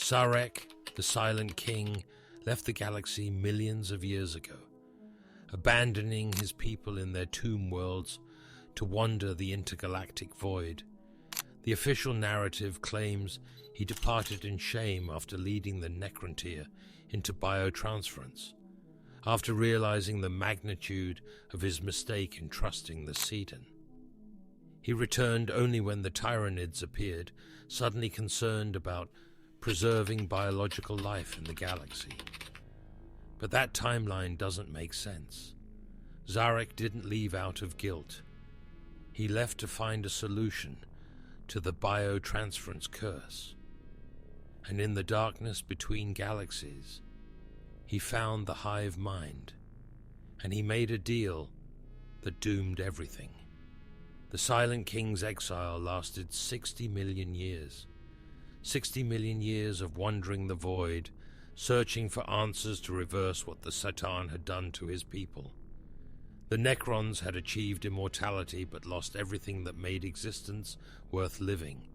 Szarekh, the Silent King, left the galaxy millions of years ago, abandoning his people in their tomb worlds to wander the intergalactic void. The official narrative claims he departed in shame after leading the Necron into biotransference, after realizing the magnitude of his mistake in trusting the Sedan. He returned only when the Tyranids appeared, suddenly concerned about preserving biological life in the galaxy. But that timeline doesn't make sense. Szarekh didn't leave out of guilt. He left to find a solution to the biotransference curse. And in the darkness between galaxies, he found the Hive Mind, and he made a deal that doomed everything. The Silent King's exile lasted 60 million years. 60 million years of wandering the void, searching for answers to reverse what the Satan had done to his people. The Necrons had achieved immortality but lost everything that made existence worth living.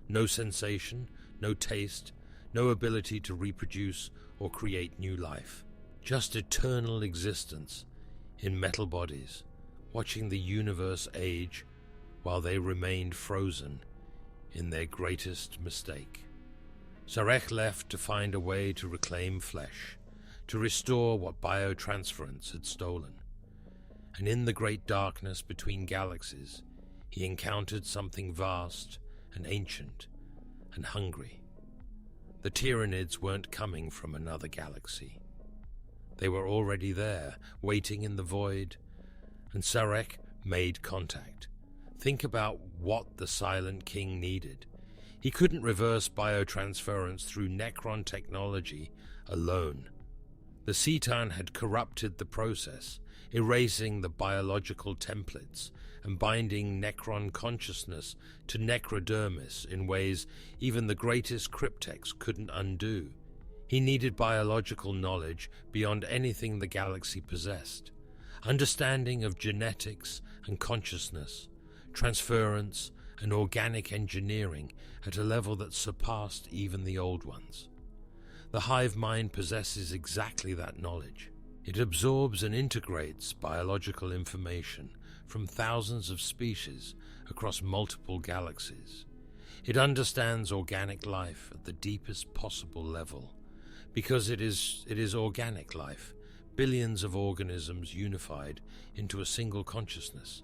No sensation, no taste, no ability to reproduce or create new life. Just eternal existence in metal bodies, watching the universe age while they remained frozen in their greatest mistake. Szarekh left to find a way to reclaim flesh, to restore what biotransference had stolen. And in the great darkness between galaxies, he encountered something vast and ancient and hungry. The Tyranids weren't coming from another galaxy. They were already there, waiting in the void, and Szarekh made contact. Think about what the Silent King needed. He couldn't reverse biotransference through Necron technology alone. The Satan had corrupted the process, erasing the biological templates and binding Necron consciousness to necrodermis in ways even the greatest cryptex couldn't undo. He needed biological knowledge beyond anything the galaxy possessed, understanding of genetics and consciousness, transference and organic engineering at a level that surpassed even the old ones. The Hive Mind possesses exactly that knowledge. It absorbs and integrates biological information from thousands of species across multiple galaxies. It understands organic life at the deepest possible level, because it is organic life, billions of organisms unified into a single consciousness.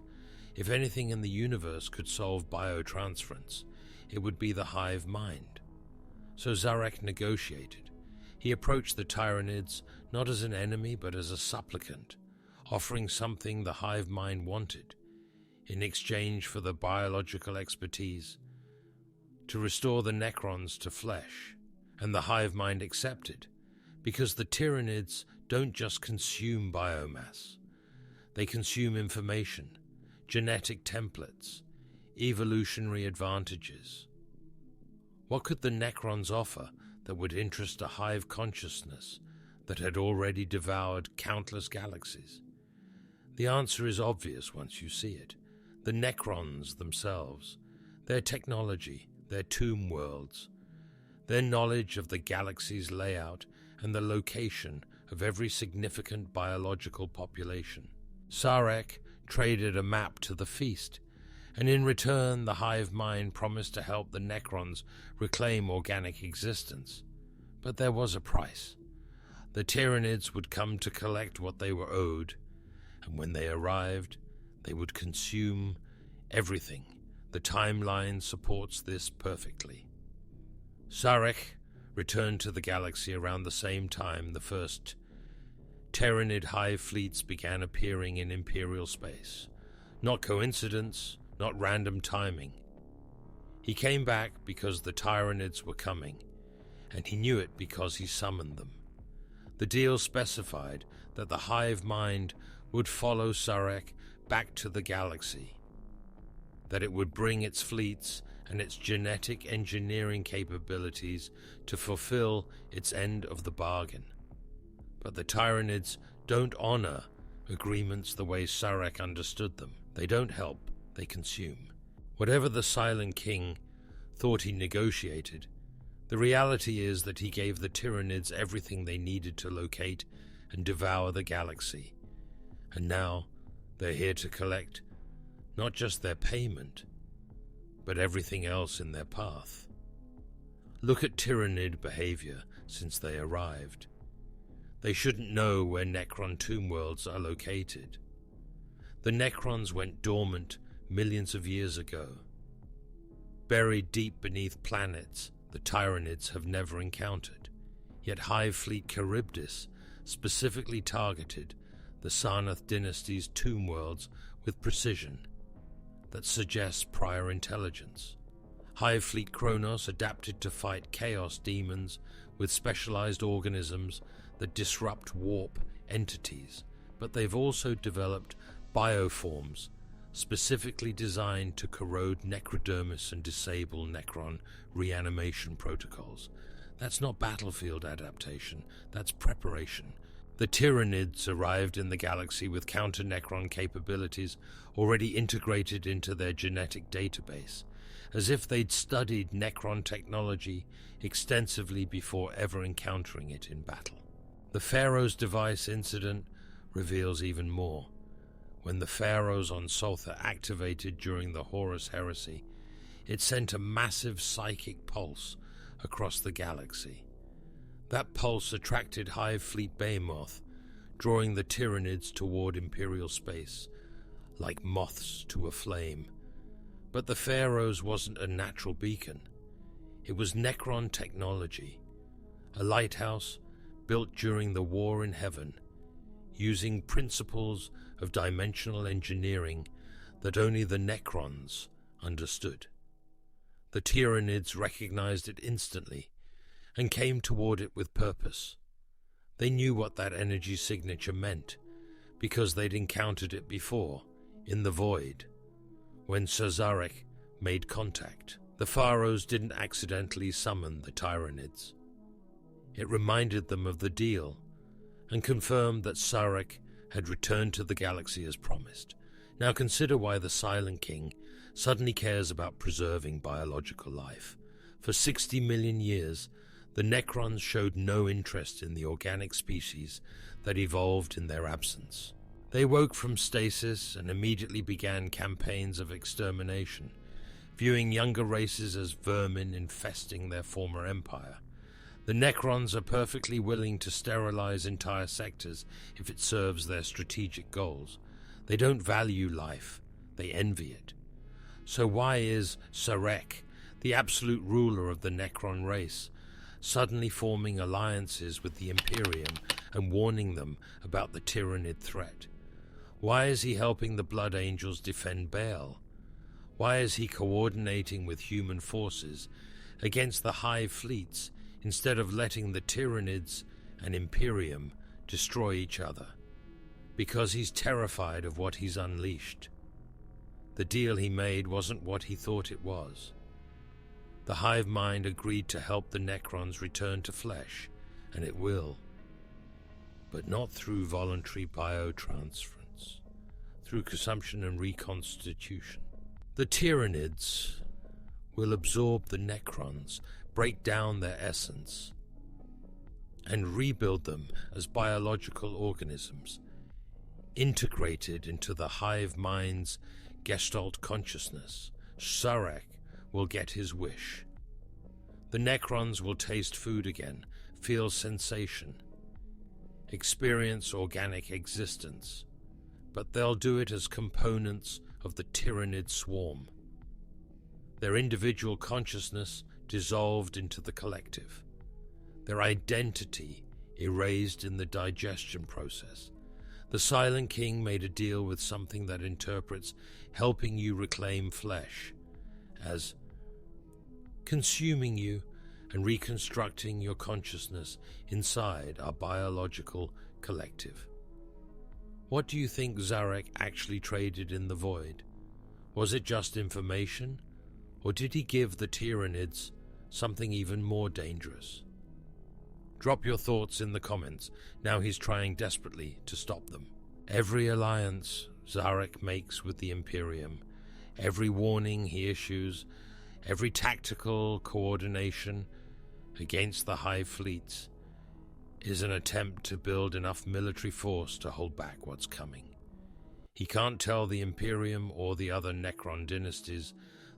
If anything in the universe could solve biotransference, it would be the Hive Mind. So Szarekh negotiated. He approached the Tyranids not as an enemy but as a supplicant, offering something the Hive Mind wanted, in exchange for the biological expertise, to restore the Necrons to flesh. And the Hive Mind accepted, because the Tyranids don't just consume biomass. They consume information, genetic templates, evolutionary advantages. What could the Necrons offer that would interest a hive consciousness that had already devoured countless galaxies? The answer is obvious once you see it. The Necrons themselves, their technology, their tomb worlds, their knowledge of the galaxy's layout and the location of every significant biological population. Szarekh traded a map to the feast, and in return the Hive Mind promised to help the Necrons reclaim organic existence. But there was a price. The Tyranids would come to collect what they were owed, and when they arrived, they would consume everything. The timeline supports this perfectly. Szarekh returned to the galaxy around the same time the first Tyranid hive fleets began appearing in Imperial space. Not coincidence, not random timing. He came back because the Tyranids were coming, and he knew it because he summoned them. The deal specified that the Hive Mind would follow Szarekh back to the galaxy, that it would bring its fleets and its genetic engineering capabilities to fulfill its end of the bargain. But the Tyranids don't honor agreements the way Szarekh understood them. They don't help, they consume. Whatever the Silent King thought he negotiated The reality is that he gave the Tyranids everything they needed to locate and devour the galaxy. And now they're here to collect not just their payment, but everything else in their path. Look at Tyranid behavior since they arrived. They shouldn't know where Necron tomb worlds are located. The Necrons went dormant millions of years ago, buried deep beneath planets the Tyranids have never encountered. Yet Hive Fleet Charybdis specifically targeted the Sarnath dynasty's tomb worlds with precision that suggests prior intelligence. Hive Fleet Kronos adapted to fight chaos demons with specialized organisms that disrupt warp entities, but they've also developed bioforms specifically designed to corrode necrodermis and disable Necron reanimation protocols. That's not battlefield adaptation, that's preparation. The Tyranids arrived in the galaxy with counter-Necron capabilities already integrated into their genetic database, as if they'd studied Necron technology extensively before ever encountering it in battle. The Pharaoh's device incident reveals even more. When the pharaohs on Soltha activated during the Horus Heresy, it sent a massive psychic pulse across the galaxy. That pulse attracted Hive Fleet Behemoth, drawing the Tyranids toward Imperial space, like moths to a flame. But the pharaohs wasn't a natural beacon. It was Necron technology, a lighthouse built during the War in Heaven, using principles of dimensional engineering that only the Necrons understood. The Tyranids recognized it instantly and came toward it with purpose. They knew what that energy signature meant because they'd encountered it before, in the void, when Szarekh made contact. The pharaohs didn't accidentally summon the Tyranids. It reminded them of the deal and confirmed that Szarekh had returned to the galaxy as promised. Now consider why the Silent King suddenly cares about preserving biological life. For 60 million years, the Necrons showed no interest in the organic species that evolved in their absence. They woke from stasis and immediately began campaigns of extermination, viewing younger races as vermin infesting their former empire. The Necrons are perfectly willing to sterilize entire sectors if it serves their strategic goals. They don't value life, they envy it. So why is Szarekh, the absolute ruler of the Necron race, suddenly forming alliances with the Imperium and warning them about the Tyranid threat? Why is he helping the Blood Angels defend Baal? Why is he coordinating with human forces against the Hive fleets instead of letting the Tyranids and Imperium destroy each other? Because he's terrified of what he's unleashed. The deal he made wasn't what he thought it was. The Hive Mind agreed to help the Necrons return to flesh, and it will. But not through voluntary biotransference, through consumption and reconstitution. The Tyranids will absorb the Necrons, break down their essence, and rebuild them as biological organisms, integrated into the Hive Mind's Gestalt consciousness. Szarekh will get his wish. The Necrons will taste food again, feel sensation, experience organic existence, but they'll do it as components of the Tyranid swarm. Their individual consciousness dissolved into the collective, their identity erased in the digestion process. The Silent King made a deal with something that interprets helping you reclaim flesh as consuming you and reconstructing your consciousness inside our biological collective. What do you think Szarekh actually traded in the void? Was it just information, or did he give the Tyranids something even more dangerous? Drop your thoughts in the comments. Now he's trying desperately to stop them. Every alliance Szarekh makes with the Imperium, every warning he issues, every tactical coordination against the Hive fleets is an attempt to build enough military force to hold back what's coming. He can't tell the Imperium or the other Necron dynasties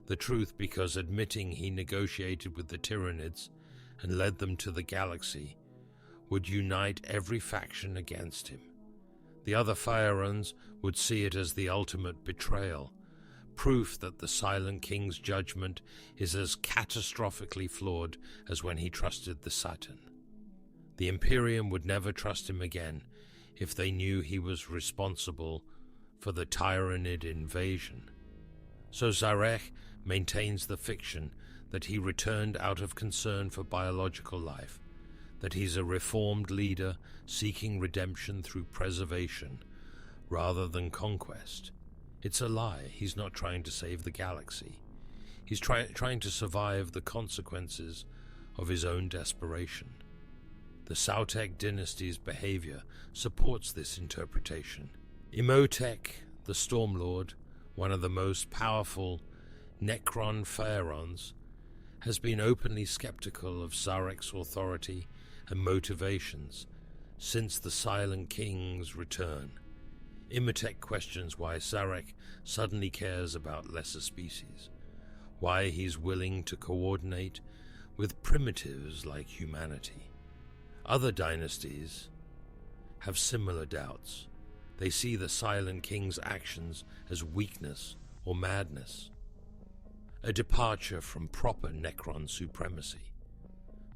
the truth because admitting he negotiated with the Tyranids and led them to the galaxy would unite every faction against him. The other Fireruns would see it as the ultimate betrayal, proof that the Silent King's judgment is as catastrophically flawed as when he trusted the Saturn. The Imperium would never trust him again if they knew he was responsible for the Tyranid invasion. So Szarekh maintains the fiction that he returned out of concern for biological life, that he's a reformed leader seeking redemption through preservation rather than conquest. It's a lie. He's not trying to save the galaxy. He's trying to survive the consequences of his own desperation. The Szarekh dynasty's behavior supports this interpretation. Imhotep, the Stormlord, one of the most powerful Necron pharaohs, has been openly skeptical of Sarekh's authority and motivations since the Silent King's return. Imhotep questions why Szarekh suddenly cares about lesser species, why he's willing to coordinate with primitives like humanity. Other dynasties have similar doubts. They see the Silent King's actions as weakness or madness, a departure from proper Necron supremacy.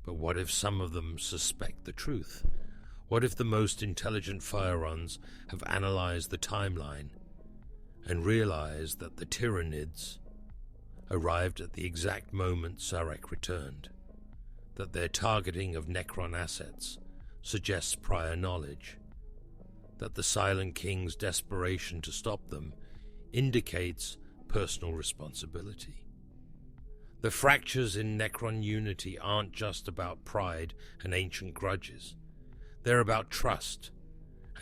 But what if some of them suspect the truth? What if the most intelligent Fireruns have analyzed the timeline and realized that the Tyranids arrived at the exact moment Szarekh returned, that their targeting of Necron assets suggests prior knowledge, that the Silent King's desperation to stop them indicates personal responsibility? The fractures in Necron unity aren't just about pride and ancient grudges. They're about trust,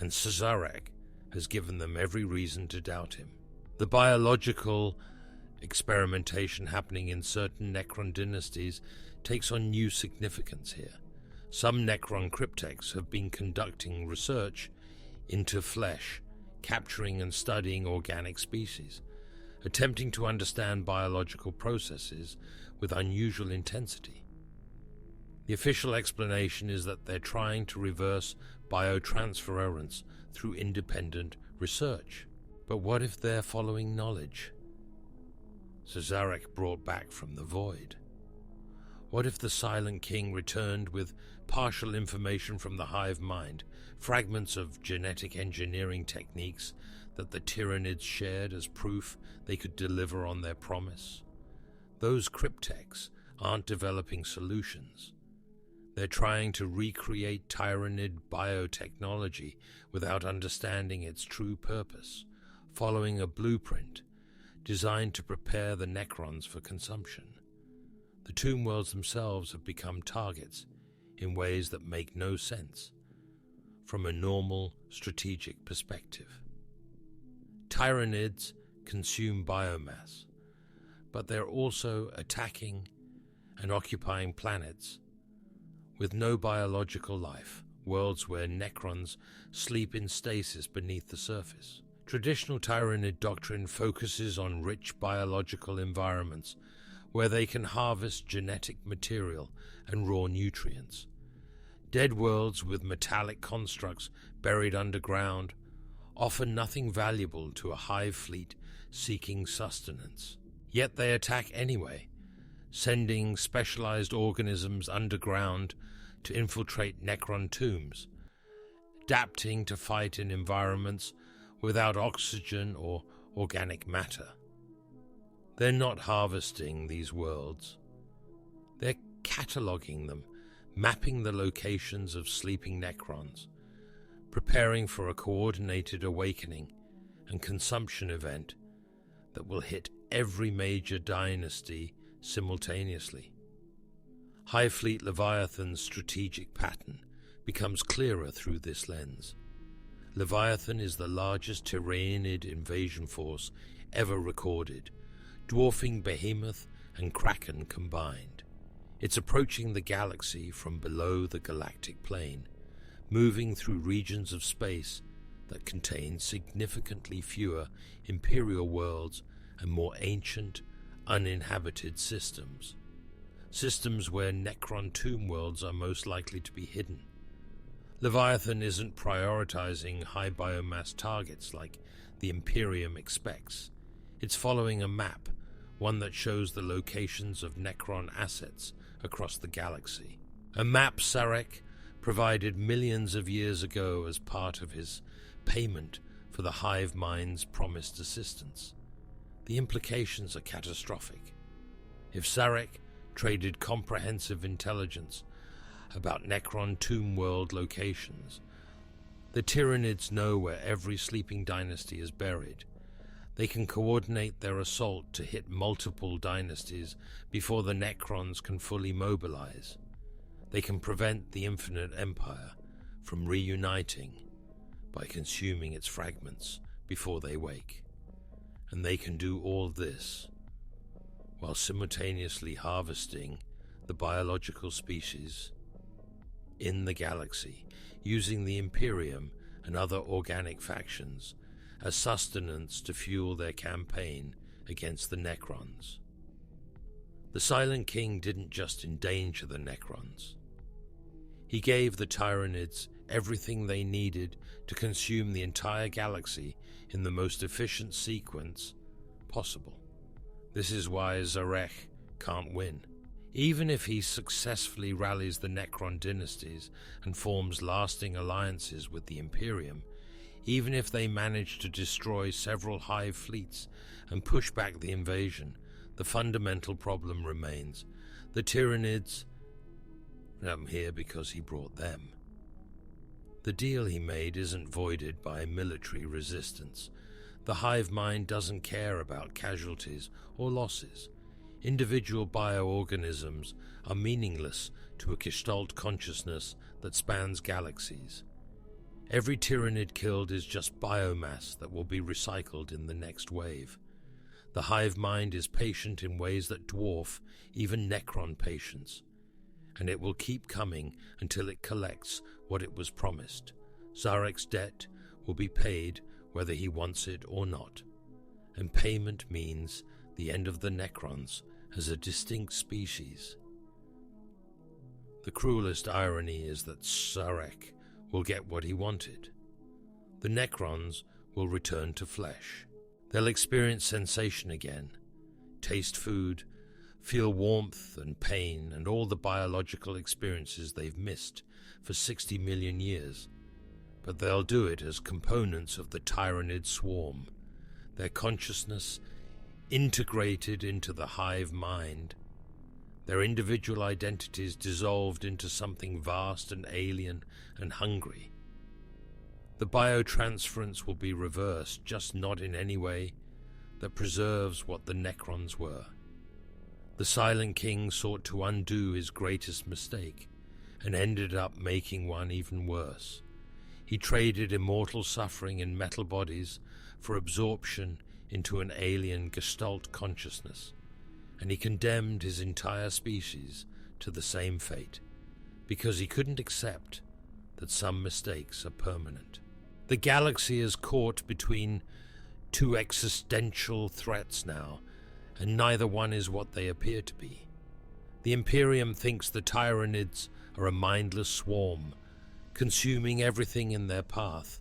and Szarekh has given them every reason to doubt him. The biological experimentation happening in certain Necron dynasties takes on new significance here. Some Necron cryptechs have been conducting research into flesh, capturing and studying organic species, attempting to understand biological processes with unusual intensity. The official explanation is that they're trying to reverse biotransference through independent research. But what if they're following knowledge Szarekh brought back from the void? What if the Silent King returned with partial information from the Hive Mind, fragments of genetic engineering techniques that the Tyranids shared as proof they could deliver on their promise? Those cryptechs aren't developing solutions. They're trying to recreate Tyranid biotechnology without understanding its true purpose, following a blueprint designed to prepare the Necrons for consumption. The tomb worlds themselves have become targets in ways that make no sense from a normal strategic perspective. Tyranids consume biomass, but they're also attacking and occupying planets with no biological life, worlds where Necrons sleep in stasis beneath the surface. Traditional Tyranid doctrine focuses on rich biological environments where they can harvest genetic material and raw nutrients. Dead worlds with metallic constructs buried underground offer nothing valuable to a hive fleet seeking sustenance. Yet they attack anyway, sending specialized organisms underground to infiltrate Necron tombs, adapting to fight in environments without oxygen or organic matter. They're not harvesting these worlds. They're cataloging them, mapping the locations of sleeping Necrons, preparing for a coordinated awakening and consumption event that will hit every major dynasty simultaneously. Hive Fleet Leviathan's strategic pattern becomes clearer through this lens. Leviathan is the largest Tyranid invasion force ever recorded, dwarfing Behemoth and Kraken combined. It's approaching the galaxy from below the galactic plane, moving through regions of space that contain significantly fewer imperial worlds and more ancient, uninhabited systems. Systems where Necron tomb worlds are most likely to be hidden. Leviathan isn't prioritizing high biomass targets like the Imperium expects. It's following a map, one that shows the locations of Necron assets across the galaxy. A map Szarekh provided millions of years ago as part of his payment for the Hive Mind's promised assistance. The implications are catastrophic. If Szarekh traded comprehensive intelligence about Necron tomb world locations, the Tyranids know where every sleeping dynasty is buried. They can coordinate their assault to hit multiple dynasties before the Necrons can fully mobilize. They can prevent the Infinite Empire from reuniting by consuming its fragments before they wake. And they can do all this while simultaneously harvesting the biological species in the galaxy, using the Imperium and other organic factions as sustenance to fuel their campaign against the Necrons. The Silent King didn't just endanger the Necrons. He gave the Tyranids everything they needed to consume the entire galaxy in the most efficient sequence possible. This is why Szarekh can't win. Even if he successfully rallies the Necron dynasties and forms lasting alliances with the Imperium, even if they manage to destroy several Hive fleets and push back the invasion, the fundamental problem remains. The Tyranids are here because he brought them. The deal he made isn't voided by military resistance. The Hive Mind doesn't care about casualties or losses. Individual bioorganisms are meaningless to a Gestalt consciousness that spans galaxies. Every Tyranid killed is just biomass that will be recycled in the next wave. The Hive Mind is patient in ways that dwarf even Necron patience, and it will keep coming until it collects what it was promised. Szarekh's debt will be paid whether he wants it or not, and payment means the end of the Necrons as a distinct species. The cruelest irony is that Szarekh will get what he wanted. The Necrons will return to flesh. They'll experience sensation again, taste food, feel warmth and pain and all the biological experiences they've missed for 60 million years. But they'll do it as components of the Tyranid swarm, their consciousness integrated into the Hive Mind, their individual identities dissolved into something vast and alien and hungry. The biotransference will be reversed, just not in any way that preserves what the Necrons were. The Silent King sought to undo his greatest mistake and ended up making one even worse. He traded immortal suffering in metal bodies for absorption into an alien Gestalt consciousness, and he condemned his entire species to the same fate, because he couldn't accept that some mistakes are permanent. The galaxy is caught between two existential threats now, and neither one is what they appear to be. The Imperium thinks the Tyranids are a mindless swarm, consuming everything in their path,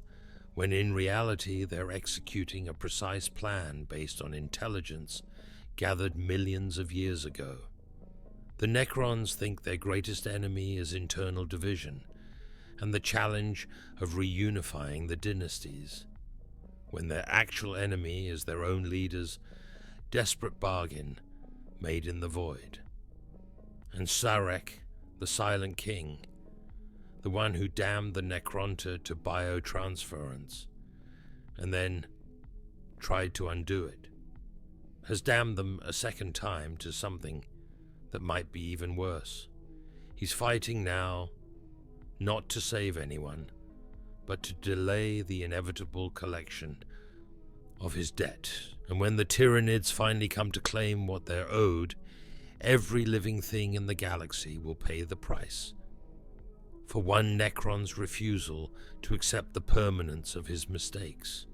when in reality they're executing a precise plan based on intelligence gathered millions of years ago. The Necrons think their greatest enemy is internal division and the challenge of reunifying the dynasties, when their actual enemy is their own leaders' desperate bargain made in the void. And Szarekh, the Silent King, the one who damned the Necronta to biotransference and then tried to undo it, has damned them a second time to something that might be even worse. He's fighting now not to save anyone, but to delay the inevitable collection of his debt. And when the Tyranids finally come to claim what they're owed, every living thing in the galaxy will pay the price for one Necron's refusal to accept the permanence of his mistakes.